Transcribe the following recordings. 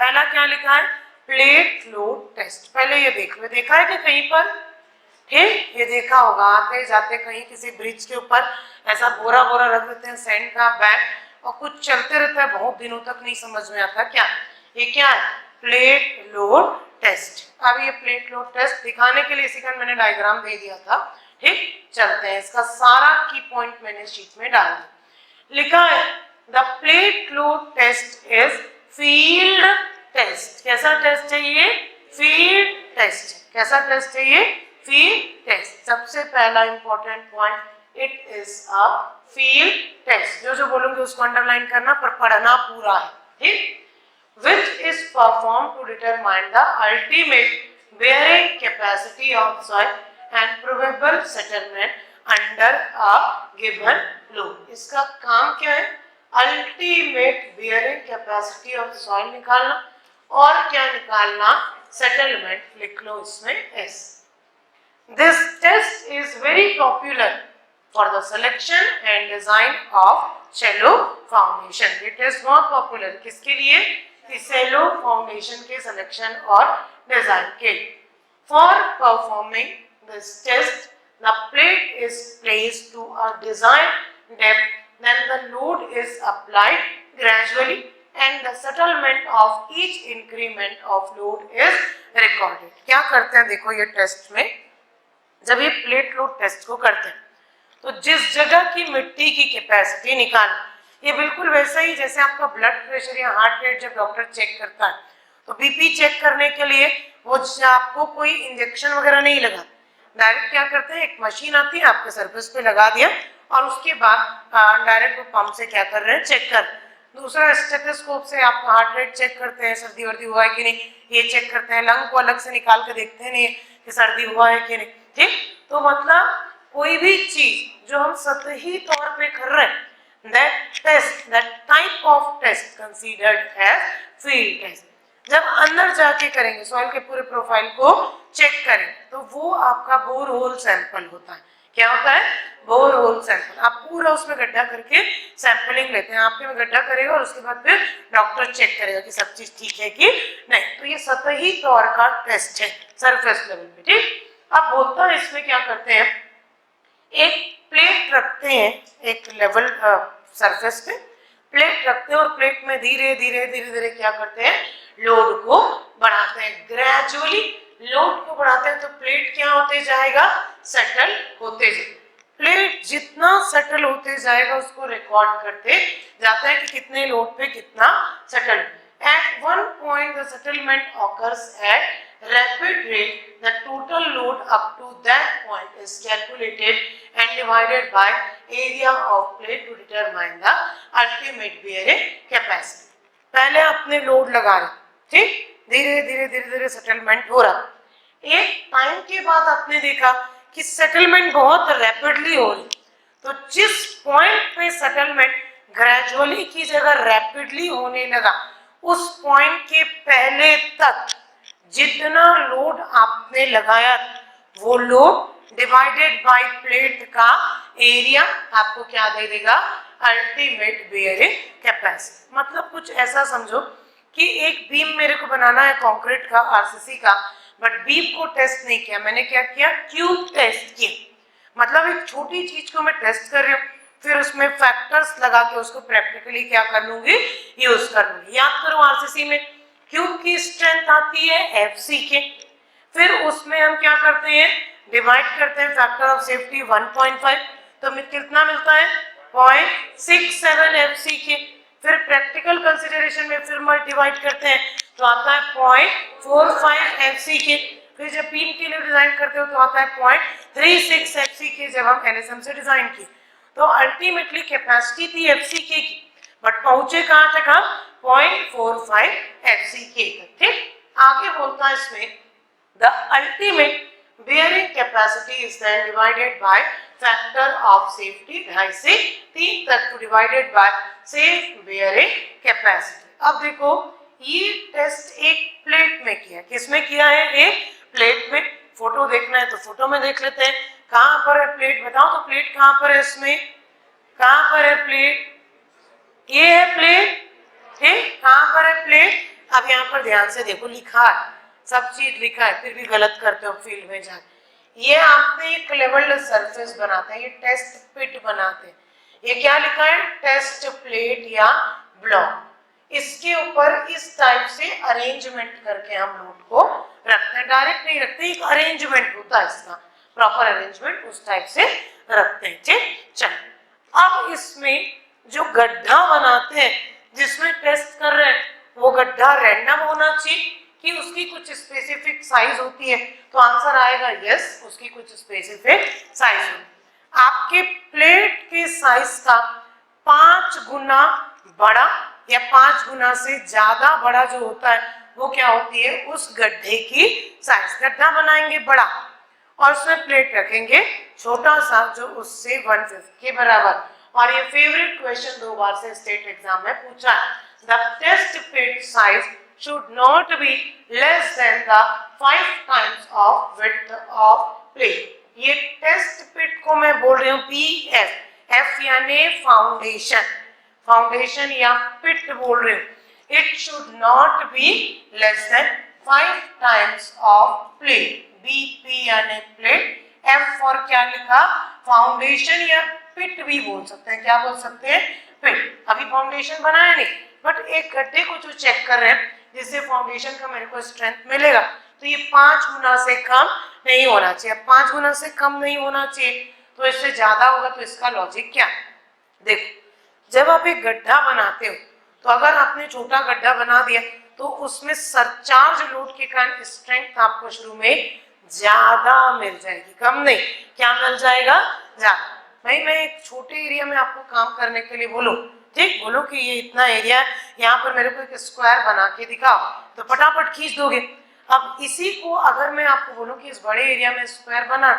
पहला क्या लिखा है, प्लेट लोड टेस्ट। पहले ये देखा है कि कहीं पर, ठीक, ये देखा होगा आते जाते कहीं किसी ब्रिज के ऊपर ऐसा बोरा बोरा रख देते हैं सैंड का बैग, और कुछ चलते रहता है बहुत दिनों तक, नहीं समझ में आता क्या ये क्या है, प्लेट लोड टेस्ट। अब ये प्लेट लोड टेस्ट दिखाने के लिए इसी का मैंने डायग्राम दे दिया था, ठीक। चलते हैं, इसका सारा की पॉइंट मैंने शीट में डाल दिया। लिखा है the plate load test is field test. कैसा टेस्ट है ये, फील्ड टेस्ट। कैसा टेस्ट है ये, फील्ड टेस्ट। सबसे पहला important point, it is a field test. जो बोलूंगी उसको अंडरलाइन करना, पर पढ़ना पूरा है, ठीक। Which is performed to determine the ultimate bearing capacity of soil and probable settlement under a given load। इसका काम क्या है, ultimate bearing capacity of soil निकालना, और क्या निकालना, सेटलमेंट। लिख लो इसमें S। This test is very popular for the selection and design of shallow foundation। ये टेस्ट बहुत पॉपुलर, किसके लिए, शैलो फाउंडेशन के सिलेक्शन और डिजाइन के लिए। For performing this test the plate is placed to a design depth, then the load is applied gradually and the settlement of each increment of load is recorded. क्या करते हैं देखो, ये test में जब ये प्लेट लोड टेस्ट को करते हैं तो जिस जगह की मिट्टी की कैपेसिटी निकालना, ये बिल्कुल वैसा ही जैसे आपका ब्लड प्रेशर या हार्ट रेट जब डॉक्टर चेक करता है, तो बीपी चेक करने के लिए वो आपको कोई इंजेक्शन वगैरह नहीं लगा, डायरेक्ट क्या करते हैं, एक मशीन आती है आपके सरफेस पे लगा दिया, और उसके बाद डायरेक्ट वो पंप से क्या कर रहे हैं, चेक कर। दूसरा स्टेथोस्कोप से आपका हार्ट रेट चेक करते हैं, सर्दी वर्दी हुआ है कि नहीं, ये चेक करते हैं। लंग को अलग से निकाल के देखते हैं नहीं कि सर्दी हुआ है कि नहीं, ठीक। तो मतलब कोई भी चीज जो हम सतही तौर पे कर रहे हैं, that type of test considered as field test। जब अंदर जाके करेंगे, सॉइल के पूरे प्रोफाइल को चेक करें, तो वो आपका बोर होल सैंपल होता है। क्या होता है, बोर होल सैंपल। आप पूरा उसमें गड्ढा करके सैंपलिंग लेते हैं, आपके में गड्ढा करेगा और उसके बाद फिर डॉक्टर चेक करेगा कि सब चीज ठीक है कि नहीं। तो ये सतही तौर का टेस्ट है, सरफेस लेवल पे, ठीक। अब बोलता है इसमें क्या करते हैं, एक प्लेट रखते हैं, एक लेवल सरफेस पे प्लेट रखते हैं, और प्लेट में धीरे धीरे धीरे धीरे क्या करते हैं, लोड को बढ़ाते हैं। ग्रेजुअली लोड को बढ़ाते हैं तो प्लेट क्या होते जाएगा, सेटल होते जाएगा। प्लेट जितना सेटल होते जाएगा उसको रिकॉर्ड करते जाता है कि कितने लोड पे कितना settle. At one point the settlement occurs at rapid rate, the total load up to that point is calculated and divided by area of plate to determine the ultimate bearing capacity। पहले आपने load लगा रहे, ठीक, धीरे धीरे धीरे धीरे settlement हो रहा। एक टाइम के बाद आपने देखा कि सेटलमेंट बहुत रैपिडली हो रही, तो जिस पॉइंट पे सेटलमेंट ग्रेजुअली की जगह रैपिडली होने लगा, उस पॉइंट के पहले तक जितना लोड आपने लगाया वो लोड डिवाइडेड बाय प्लेट का एरिया आपको क्या दे देगा, अल्टीमेट बेयरिंग कैपेसिटी। मतलब कुछ ऐसा समझो कि एक बीम मेरे को बनाना है कंक्रीट का, आरसीसी का, बट बीम को टेस्ट नहीं किया, मैंने क्या किया, क्यूब टेस्ट किया। मतलब एक छोटी चीज को मैं टेस्ट कर रही हूँ, फिर उसमें फैक्टर्स लगा के उसको प्रैक्टिकली क्या कर लूंगी, यूज कर लूंगी। याद करो आरसीसी में क्यूब की स्ट्रेंथ आती है एफसी के, फिर उसमें हम क्या करते हैं, डिवाइड करते हैं फैक्टर ऑफ सेफ्टी 1.5, तो कितना मिलता है, 0.67 एफसी के। फिर प्रैक्टिकल कंसीडरेशन में फिर डिवाइड करते हैं तो आता है 0.45 एफसी के। फिर जब बीम के लिए डिजाइन करते हो तो आता है 0.36 एफसी के जब हम एनएसएम से डिजाइन किए। तो अल्टीमेटली कैपेसिटी थी एफसी के की, बट पहुंचे कहां तक हम, 0.45 एफसीके तक, ठीक। आगे बोलता है इसमें the ultimate bearing capacity is then divided by factor of safety 2.5 से 3 तक to divided by safe bearing capacity. अब देखो ये टेस्ट एक प्लेट में किया, किसमें किया है, एक प्लेट में। फोटो देखना है तो फोटो में देख लेते हैं, कहां पर है प्लेट, बताओ तो प्लेट कहां पर है, इसमें कहां पर है प्लेट, ये है प्लेट, ठीक, कहां पर है प्लेट, अब यहाँ पर ध्यान से देखो, लिखा है, सब चीज लिखा है, फिर भी गलत करते हो फील्ड में जाके। ये आपने एक लेवल्ड सरफेस बनाते हैं, ये टेस्ट पिट बनाते हैं। ये क्या लिखा है, टेस्ट प्लेट या ब्लॉक। इसके ऊपर इस टाइप से अरेंजमेंट करके हम लोड को रखते हैं, डायरेक्ट नहीं रखते, एक अरेंजमेंट होता है इसका, प्रॉपर अरेंजमेंट उस टाइप से रखते हैं। ठीक, चलो अब इसमें जो गड्ढा बनाते हैं जिसमें टेस्ट कर रहे हैं, वो गड्ढा रैंडम होना चाहिए कि उसकी कुछ स्पेसिफिक साइज होती है, तो आंसर आएगा यस, उसकी कुछ स्पेसिफिक साइज होती है। आपके प्लेट के साइज का 5 गुना बड़ा या 5 गुना से ज्यादा बड़ा जो होता है वो क्या होती है, उस गड्ढे की साइज। गड्ढा बनाएंगे बड़ा और उसमें प्लेट रखेंगे छोटा सा जो उससे 1/5 के बराबर। और ये फेवरेट क्वेश्चन 2 बार से स्टेट एग्जाम में पूछा है, the test pit size should not be less than the 5 times of width of plate। ये टेस्ट पिट को मैं बोल रही हूँ PF, F यानी फाउंडेशन, फाउंडेशन या पिट बोल रही हूँ। It should not be less than 5 times of plate, BP यानी प्लेट, F और क्या लिखा, फाउंडेशन या पिट भी बोल सकते हैं, क्या बोल सकते हैं, पिट। अभी फाउंडेशन बनाया नहीं, बट एक गड्ढे को जो चेक कर रहे हैं जिससे फाउंडेशन का मेरे को स्ट्रेंथ मिलेगा, तो ये 5 गुना से कम नहीं होना चाहिए। 5 गुना से कम नहीं होना चाहिए, तो इससे ज्यादा होगा, तो इसका लॉजिक क्या है, देखो जब आप एक गड्ढा बनाते हो तो अगर आपने छोटा गड्ढा बना दिया तो उसमें सरचार्ज लोड के कारण स्ट्रेंथ आपको शुरू में ज्यादा मिल जाएगी, कम नहीं, क्या मिल जाएगा, ज्यादा। भाई मैं एक छोटे एरिया में आपको काम करने के लिए बोलूं, ठीक, बोलो कि ये इतना एरिया, यहाँ पर मेरे को एक स्क्वायर बना के दिखाओ, तो फटाफट खींच दोगे। अब इसी को अगर मैं आपको बोलूं कि इस बड़े एरिया में स्क्वायर बना,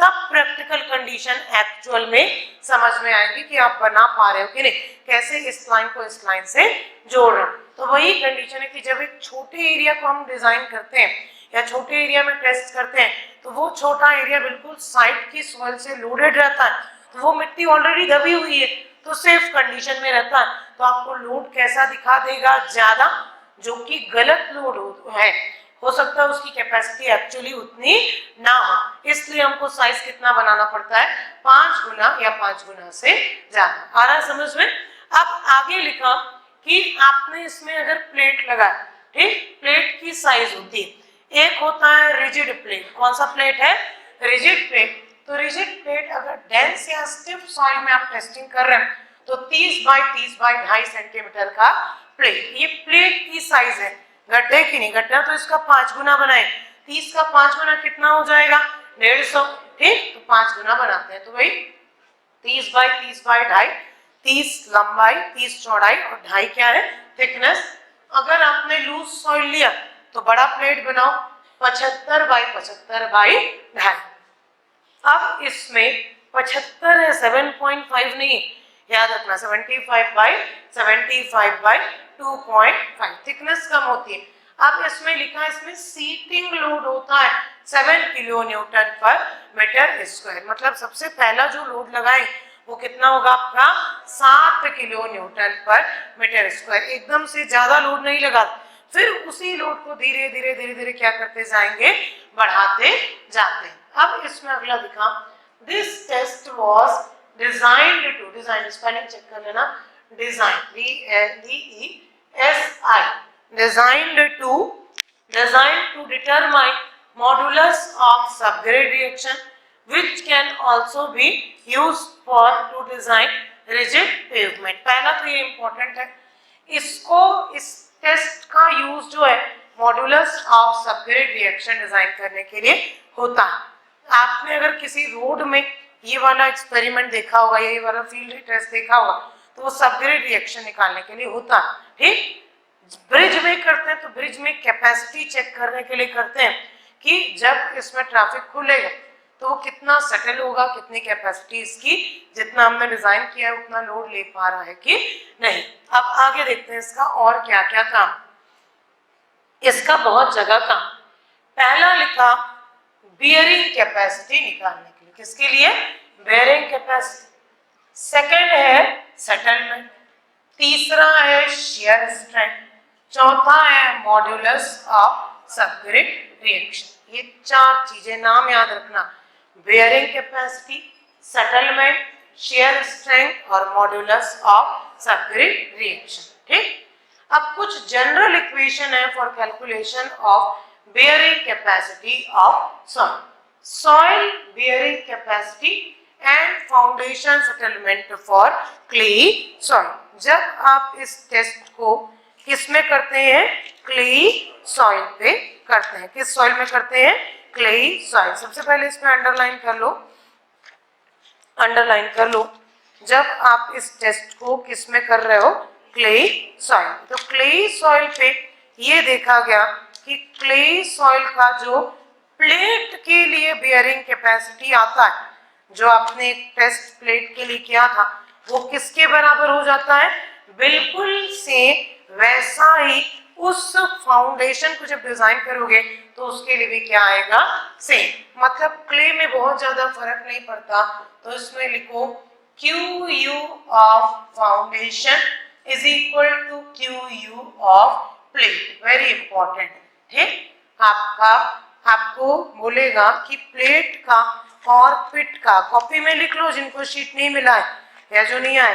तब प्रैक्टिकल कंडीशन एक्चुअल में समझ में आएगी कि आप बना पा रहे हो कि नहीं, कैसे इस लाइन को इस लाइन से जोड़ रहे हो। तो वही कंडीशन है कि जब एक छोटे एरिया को हम डिजाइन करते हैं या छोटे एरिया में टेस्ट करते हैं, तो वो छोटा एरिया बिल्कुल साइड की सॉइल से लोडेड रहता है, तो वो मिट्टी ऑलरेडी दबी हुई है, तो सेफ कंडीशन में रहता है, तो आपको लोड कैसा दिखा देगा, ज्यादा, जो कि गलत लोड है, हो सकता है उसकी कैपेसिटी एक्चुअली उतनी ना हो, इसलिए हमको साइज कितना बनाना पड़ता है, 5 गुना या 5 गुना से ज्यादा। आ रहा है समझ में। अब आगे लिखा कि आपने इसमें अगर प्लेट लगाया, ठीक, प्लेट की साइज होती है, एक होता है रिजिड प्लेट, कौन सा प्लेट है, रिजिड प्लेट। तो रिजिड प्लेट अगर डेंस या स्टिफ सॉइल में आप टेस्टिंग कर रहे हैं तो 30 बाई 30 बाई 2.5 सेंटीमीटर का प्लेट, ये प्लेट की साइज है, गड्ढे की नहीं, गड्ढा तो इसका 5 गुना बनाए, 30 का 5 गुना कितना हो जाएगा, 150, ठीक, तो 5 गुना बनाते हैं, तो भाई 30 बाई 30 बाई 2.5, 30 लंबाई, 30 चौड़ाई और 2.5 क्या है, थिकनेस। अगर आपने लूज सॉइल लिया तो बड़ा प्लेट बनाओ, 75 बाई 75 बाई 2.5। अब इसमें 75 है, 7.5 नहीं, याद रखना 75 बाई 75 बाई 2.5, थिकनेस कम होती है। अब इसमें लिखा है, इसमें सीटिंग लोड होता है 7 किलो न्यूटन पर मीटर स्क्वायर, मतलब सबसे पहला जो लोड लगाए वो कितना होगा आपका, 7 किलो न्यूटन पर मीटर स्क्वायर। एकदम से ज्यादा लोड नहीं लगा, फिर उसी लोड को धीरे धीरे धीरे धीरे क्या करते जाएंगे, बढ़ाते जाते हैं। अब इसमें अगला दिखा, this test was designed to, design spelling check कर लेना, design, DESI, designed to determine modulus of subgrade reaction which can also be used for to design rigid pavement। पहला तो ये इंपॉर्टेंट है, इसको, इस टेस्ट का यूज जो है modulus of subgrade reaction design करने के लिए होता है। आपने अगर किसी रोड में ये वाला एक्सपेरिमेंट देखा होगा, ये वाला फील्ड टेस्ट देखा होगा, तो वो सबग्रेड रिएक्शन निकालने के लिए होता है, ठीक। ब्रिज में करते हैं तो ब्रिज में कैपेसिटी चेक करने के लिए करते हैं कि जब इसमें ट्रैफिक खुलेगा तो वो कितना सेटल होगा, कितनी कैपेसिटी इसकी, जितना हमने डिजाइन किया है उतना लोड ले पा रहा है कि नहीं। अब आगे देखते हैं इसका और क्या क्या काम, इसका बहुत जगह काम। पहला लिखा बियरिंग कैपेसिटी निकालने के लिए, किसके लिए, बेयरिंग कैपेसिटी। सेकंड है सेटलमेंट, तीसरा है शियर स्ट्रेंथ, चौथा है मॉड्यूलस ऑफ सबग्रिड रिएक्शन। ये चार चीजें नाम याद रखना, bearing capacity, settlement, shear strength और मॉड्यूलस ऑफ सबग्रिड रिएक्शन। ठीक, अब कुछ जनरल इक्वेशन है for calculation of bearing capacity of soil. Soil bearing capacity and foundation settlement for clayey soil. जब आप इस टेस्ट को किस में करते हैं, क्लेई सॉइल पे करते हैं। किस सॉइल में करते हैं, क्लेई सॉइल। सबसे पहले इसमें अंडरलाइन कर लो, अंडरलाइन कर लो। जब आप इस टेस्ट को किस में कर रहे हो, क्लेई सॉइल। तो क्लेई सॉइल पे ये देखा गया कि क्लेई सॉइल का जो प्लेट के लिए बियरिंग कैपेसिटी आता है, जो आपने टेस्ट प्लेट के लिए किया था, वो किसके बराबर हो जाता है, बिल्कुल से वैसा ही उस फाउंडेशन को जब डिजाइन करोगे तो उसके लिए भी क्या आएगा, सेम। मतलब क्ले में बहुत ज्यादा फर्क नहीं पड़ता, तो इसमें लिखो QU of foundation is equal to QU of plate. Very important. ठीक, आपको बोलेगा कि प्लेट का और पिट का, कॉपी में लिख लो जिनको शीट नहीं मिला है या जो नहीं आए।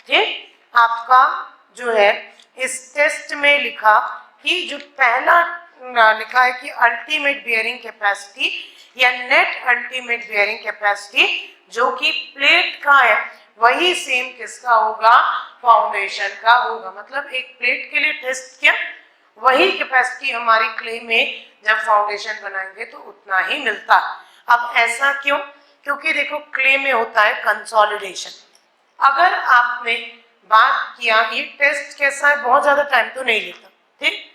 ठीक, आपका जो है इस टेस्ट में लिखा कि जो पहला लिखा है कि अल्टीमेट बियरिंग कैपेसिटी या नेट अल्टीमेट बियरिंग कैपेसिटी जो कि प्लेट का है, वही सेम किसका होगा, फाउंडेशन का होगा। मतलब एक प्लेट के लिए टेस्ट किया, वही कैपेसिटी हमारी क्ले में जब फाउंडेशन बनाएंगे तो उतना ही मिलता है। अब ऐसा क्यों, क्योंकि देखो क्ले में होता है कंसोलिडेशन। अगर आपने बात किया, ये टेस्ट कैसा है, बहुत ज्यादा टाइम तो नहीं लेता। ठीक,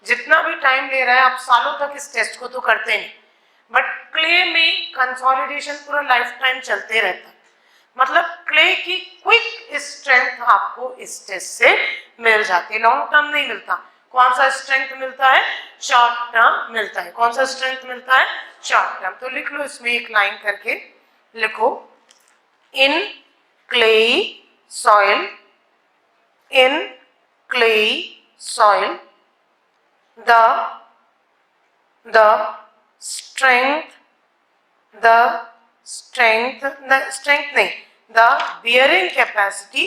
जितना भी टाइम ले रहा है आप सालों तक इस टेस्ट को तो करते नहीं, बट क्ले में कंसोलिडेशन पूरा लाइफ टाइम चलते रहता है। मतलब क्ले की क्विक स्ट्रेंथ आपको इस टेस्ट से मिल जाती है, लॉन्ग टर्म नहीं मिलता। कौन सा स्ट्रेंथ मिलता है, शॉर्ट टर्म मिलता है। कौन सा स्ट्रेंथ मिलता है, शॉर्ट टर्म। तो लिख लो इसमें एक लाइन करके लिखो, इन clay soil, in clay soil, the strength नहीं, the bearing capacity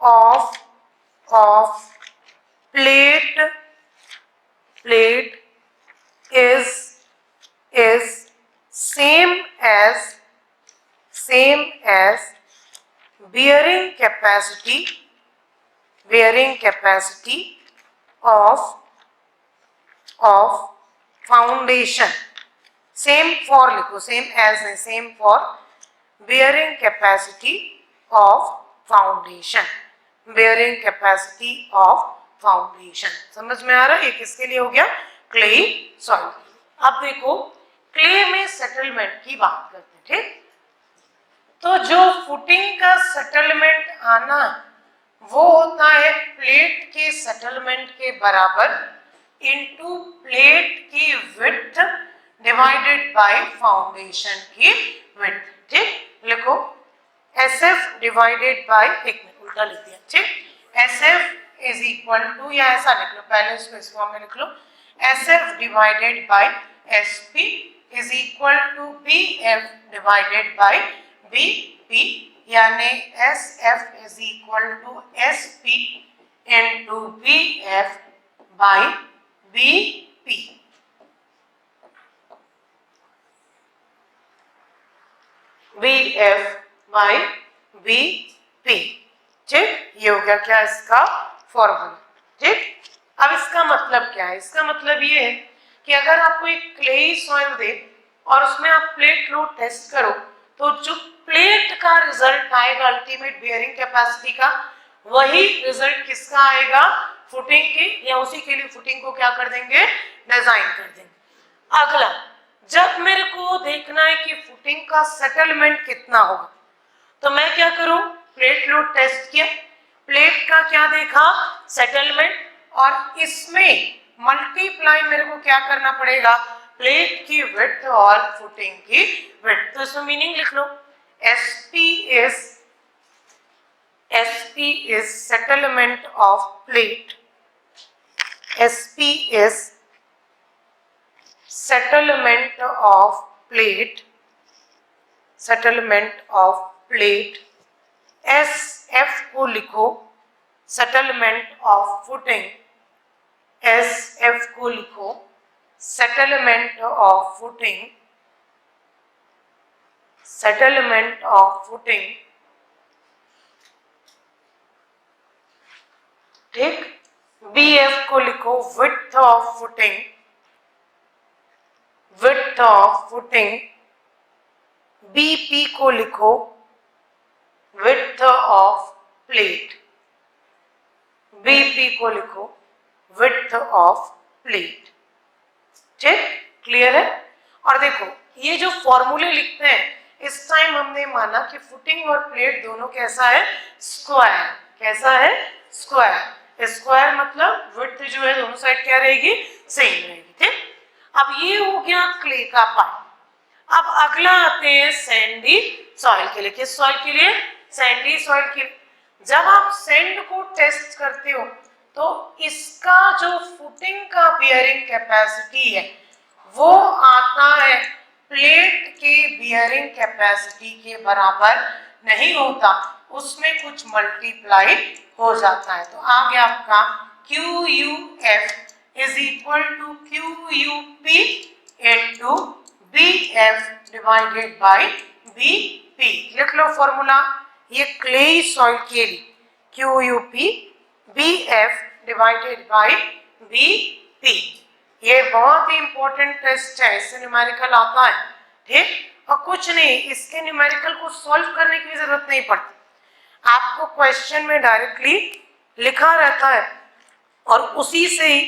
of plate is same as bearing capacity of foundation। Same for लिखो, सेम एज नहीं, same for bearing capacity of foundation, bearing capacity of foundation। समझ में आ रहा है, ये किसके लिए हो गया, क्ले सॉइल। अब देखो क्ले में सेटलमेंट की बात करते हैं। ठीक, तो जो फुटिंग का सेटलमेंट आना वो होता है प्लेट के सेटलमेंट के बराबर इनटू प्लेट की विड्थ डिवाइडेड बाय फाउंडेशन की विड्थ। ठीक, लिखो SF डिवाइडेड बाय, एक मिनट उल्टा लिख दिया। ठीक, SF इज इक्वल टू, या ऐसा लिख लो, पहले इसको इस फॉर्म में लिख लो, SF divided by SP is equal to BF divided by BP, यानी SF is equal to SP into BF by BP। BF by BP। ठीक, ये हो गया क्या इसका फॉर्मूला। ठीक, अब इसका मतलब क्या है, इसका मतलब ये है कि अगर आपको एक क्लेई सॉइल दे और उसमें आप प्लेट लोड टेस्ट करो, तो जो प्लेट का रिजल्ट आएगा अल्टीमेट बियरिंग कैपेसिटी का, वही रिजल्ट किसका आएगा, फुटिंग के, या उसी के लिए फुटिंग को क्या कर देंगे, डिजाइन कर देंगे। अगला, जब मेरे को देखना है कि फुटिंग का सेटलमेंट कितना होगा, तो मैं क्या करूं, प्लेट लोड टेस्ट किया, प्लेट का क्या देखा, सेटलमेंट, और इसमें मल्टीप्लाई मेरे को क्या करना पड़ेगा, प्लेट की विड्थ और फुटिंग की विड्थ। तो इसमें मीनिंग लिख लो, SP is SP is settlement of plate. SP is settlement of plate. Settlement of plate. SF को लिखो settlement of footing. SF को लिखो settlement of footing. Settlement of footing. ठीक. BF को लिखो width of footing. Width of footing. BP को लिखो width of plate. BP को लिखो width of plate. ठीक, क्लियर है? और देखो ये जो फॉर्मूले लिखते हैं इस टाइम हमने माना कि फुटिंग और प्लेट दोनों कैसा है, स्क्वायर. कैसा है, स्क्वायर. स्क्वायर मतलब विड्थ जो है दोनों साइड क्या रहेगी, सेम रहेगी. ठीक. अब ये हो गया क्ले का पार्ट. अब अगला आते हैं सैंडी सॉइल के लिए. किस सॉइल के लिए, सैंडी सॉइल के लिए. जब आप सैंड को टेस्ट करते हो तो इसका जो फुटिंग का बियरिंग कैपेसिटी है वो आता है प्लेट के बियरिंग कैपेसिटी के बराबर नहीं होता, उसमें कुछ मल्टीप्लाई हो जाता है. तो आ गया आपका QUF is equal to QUP into BF divided by BP. लिख लो फॉर्मूला. ये क्ले सॉइल के लिए QUP BF divided by BP. ये बहुत ही इंपॉर्टेंट टेस्ट है, इससे न्यूमेरिकल आता है. ठीक. और कुछ नहीं, इसके न्यूमेरिकल को सॉल्व करने की जरूरत नहीं पड़ती, आपको क्वेश्चन में डायरेक्टली लिखा रहता है और उसी से ही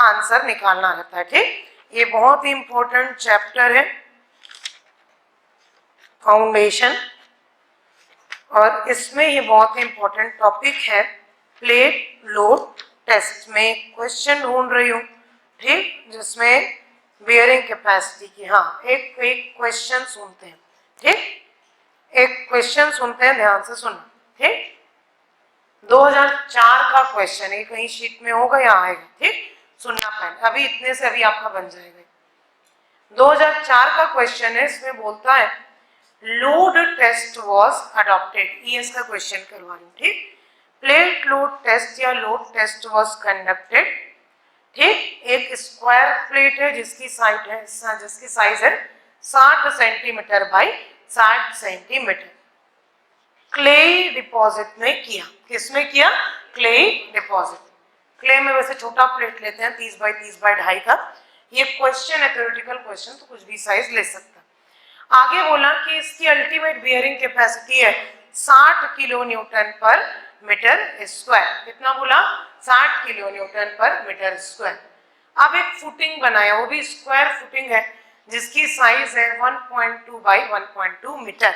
आंसर निकालना रहता है. ठीक. ये बहुत ही इंपॉर्टेंट चैप्टर है फाउंडेशन, और इसमें ये बहुत ही इंपॉर्टेंट टॉपिक है प्लेट लोड टेस्ट. में क्वेश्चन ढूंढ रही हूँ, ठीक, जिसमें बियरिंग कैपेसिटी की. हाँ, एक क्वेश्चन सुनते हैं. ठीक, एक क्वेश्चन सुनते हैं, ध्यान से सुनना. ठीक, 2004 का क्वेश्चन है, कहीं शीट में होगा या आएगा. ठीक, सुनना पहले, अभी इतने से अभी आपका बन जाएगा. 2004 का क्वेश्चन है, इसमें बोलता है load test was adopted. ES का क्वेश्चन करवा रही हूँ. ठीक, प्लेट लोड टेस्ट या लोड टेस्ट वाज कंडक्टेड. ठीक, एक स्क्वायर प्लेट है जिसकी साइज है 60 centimetre by 60 centimetre. Clay deposit में किया. किसमें किया, क्ले डिपॉजिट. क्ले में वैसे छोटा प्लेट लेते हैं 30 बाई 30 बाई 2.5 का. ये क्वेश्चन है, थ्योरेटिकल क्वेश्चन, तो कुछ भी साइज ले सकता है. आगे बोला कि इसकी अल्टीमेट बियरिंग कैपेसिटी है 60 किलो न्यूटन पर मीटर स्क्वायर. कितना बोला, 60 किलो न्यूटन पर मीटर स्क्वायर. अब एक फुटिंग बनाया, वो भी स्क्वायर फुटिंग है जिसकी साइज है 1.2 बाई 1.2 मीटर.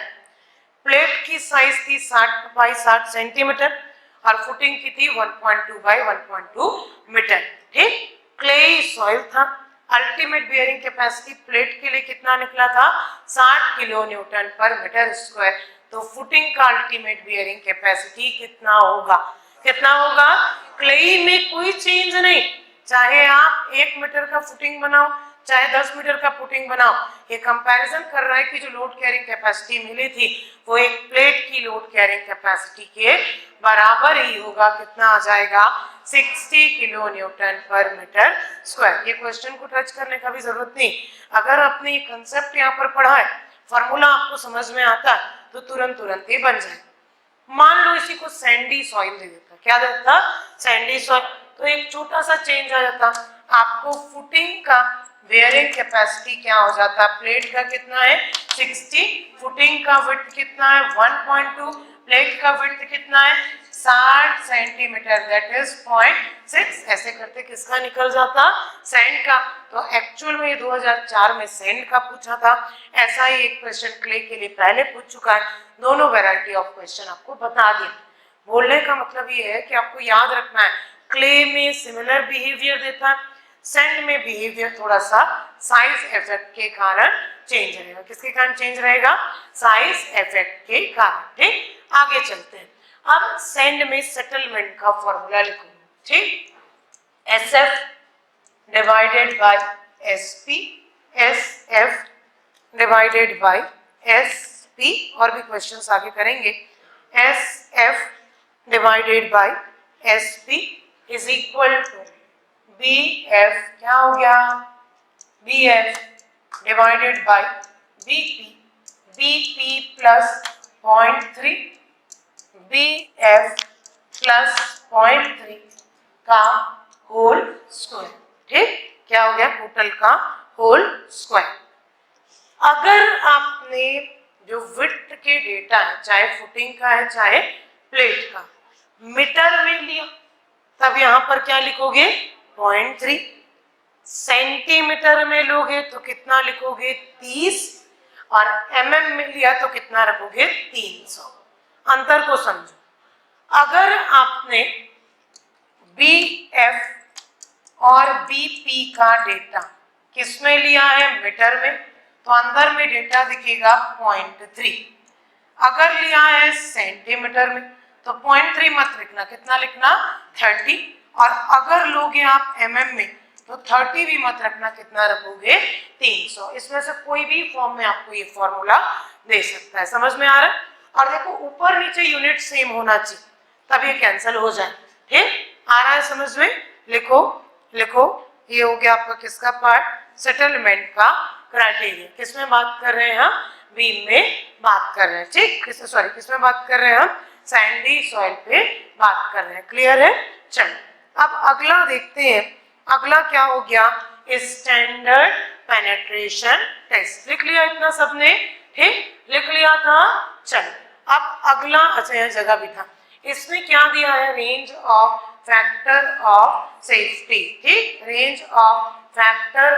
प्लेट की साइज थी 60 बाई 60 सेंटीमीटर और फुटिंग की थी 1.2 बाई 1.2 मीटर. ठीक, क्ले सॉइल था. अल्टीमेट बियरिंग कैपेसिटी प्लेट के लिए कितना निकला था, 60 किलो न्यूटन पर मीटर स्क्वायर. तो फुटिंग का अल्टीमेट बियरिंग कैपेसिटी कितना होगा, कितना होगा. क्ले में कोई चेंज नहीं, चाहे आप 1 मीटर का फुटिंग बनाओ चाहे 10 मीटर का फुटिंग बनाओ. ये कंपैरिजन कर रहा है कि जो लोड कैरिंग कैपेसिटी मिली थी वो एक प्लेट की लोड कैरिंग कैपेसिटी के बराबर ही होगा. कितना आ जाएगा, 60 किलो न्यूटन पर मीटर स्क्वायर. ये क्वेश्चन को टच करने का भी जरूरत नहीं, अगर आपने ये कंसेप्ट यहाँ पर पढ़ा है, फॉर्मूला आपको समझ में आता है तो तुरंत ही बन जाए. मान लो इसी को सैंडी सॉइल दे देता. क्या देता, सैंडी सॉइल. तो एक छोटा सा चेंज आ जाता, आपको फुटिंग का बियरिंग कैपेसिटी क्या हो जाता, प्लेट का कितना है 60, फुटिंग का विड्थ कितना है 1.2, प्लेट का विड्थ कितना है 60 सेंटीमीटर, दैट इज 0.6. ऐसे करते किसका निकल जाता, सैंड का. तो एक्चुअल में ये 2004 में सैंड का पूछा था. ऐसा ही एक क्वेश्चन क्ले के लिए पहले पूछ चुका है. दोनों वैरायटी ऑफ क्वेश्चन आपको बता दिया. बोलने का मतलब ये है कि आपको याद रखना है, क्ले में सिमिलर बिहेवियर देता है, सैंड में बिहेवियर थोड़ा सा साइज इफेक्ट के कारण चेंज रहेगा. किसके कारण चेंज रहेगा, साइज इफेक्ट के कारण. ठीक, आगे चलते हैं. अब सैंड में सेटलमेंट का फॉर्मूला लिखो, ठीक। SF divided by SP, SF divided by SP, और भी क्वेश्चंस आगे करेंगे। SF divided by SP is equal to BF, क्या हो गया, BF divided by BP, BP plus 0.3, BF plus 0.3 का होल स्क्वायर, ठीक। क्या हो गया, टोटल का होल स्क्वायर। अगर आपने जो विड्थ के डेटा है, चाहे फुटिंग का है चाहे प्लेट का, मीटर में लिया, तब यहां पर क्या लिखोगे 0.3। सेंटीमीटर में लोगे तो कितना लिखोगे 30, और mm में लिया तो कितना रखोगे 300। अंतर को समझो, अगर आपने BF और BP का डेटा किसमें लिया है, मीटर में, तो अंदर में डेटा दिखेगा 0.3। अगर लिया है सेंटीमीटर में तो 0.3 मत लिखना, कितना लिखना 30, और अगर लोगे आप mm में तो 30 भी मत रखना, कितना रखोगे 300। इसमें से कोई भी फॉर्म में आपको ये फॉर्मूला दे सकता है, समझ में आ रहा है। और देखो ऊपर नीचे यूनिट सेम होना चाहिए, तब ये कैंसिल हो जाए, ठीक। आ रहा है समझ में, लिखो लिखो। ये हो गया आपका किसका पार्ट, सेटलमेंट का क्राइटेरिया। किसमें बात कर रहे हैं हम, बीम में बात कर रहे हैं, ठीक। किसमें बात कर रहे हैं हम, सैंडी सॉइल पे बात कर रहे हैं। क्लियर है, चलो अब अगला देखते हैं। अगला क्या हो गया, स्टैंडर्ड पेनिट्रेशन टेस्ट। लिख लिया इतना सबने, ठीक, लिख लिया था। चलो अब अगला, अच्छा यह जगह भी था, इसमें क्या दिया है, range of factor of safety, ठीक, रेंज ऑफ फैक्टर